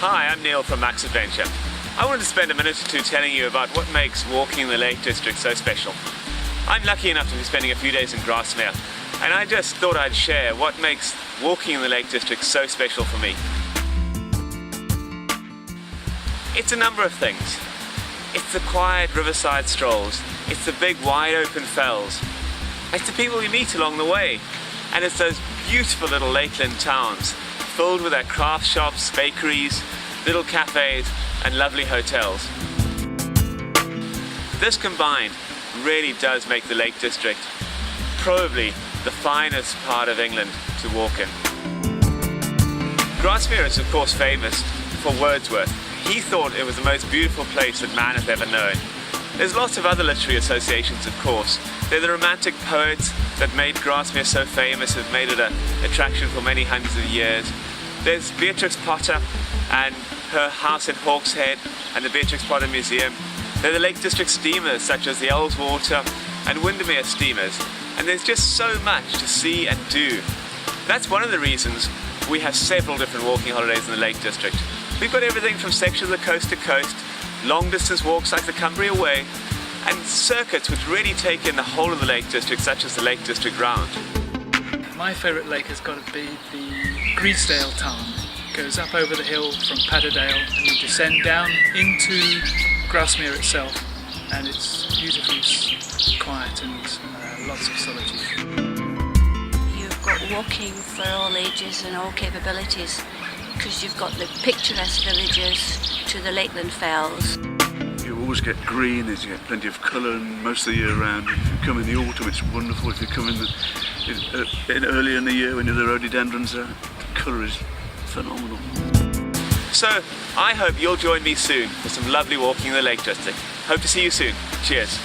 Hi, I'm Neil from Max Adventure. I wanted to spend a minute or two telling you about what makes walking in the Lake District so special. I'm lucky enough to be spending a few days in Grasmere, and I just thought I'd share what makes walking in the Lake District so special for me. It's a number of things. It's the quiet riverside strolls, it's the big wide open fells, it's the people we meet along the way, and it's those beautiful little lakeland towns filled with their craft shops, bakeries, little cafes and lovely hotels. This combined really does make the Lake District probably the finest part of England to walk in. Grasmere is of course famous for Wordsworth. He thought it was the most beautiful place that man has ever known. There's lots of other literary associations, of course. They're the romantic poets that made Grasmere so famous, have made it an attraction for many hundreds of years. There's Beatrix Potter and her house in Hawkshead and the Beatrix Potter Museum. There are the Lake District steamers such as the Ullswater and Windermere steamers. And there's just so much to see and do. That's one of the reasons we have several different walking holidays in the Lake District. We've got everything from sections of coast to coast, long distance walks like the Cumbria Way, and circuits which really take in the whole of the Lake District, such as the Lake District Round. My favourite lake has got to be the Griesdale Tarn. It goes up over the hill from Patterdale and you descend down into Grasmere itself, and it's beautifully quiet and lots of solitude. You've got walking for all ages and all capabilities, because you've got the picturesque villages to the lakeland fells. You always get green, you get plenty of colour most of the year round. If you come in the autumn it's wonderful. If you come in early in the year when the rhododendrons are, the colour is phenomenal. So I hope you'll join me soon for some lovely walking in the Lake District. Hope to see you soon. Cheers.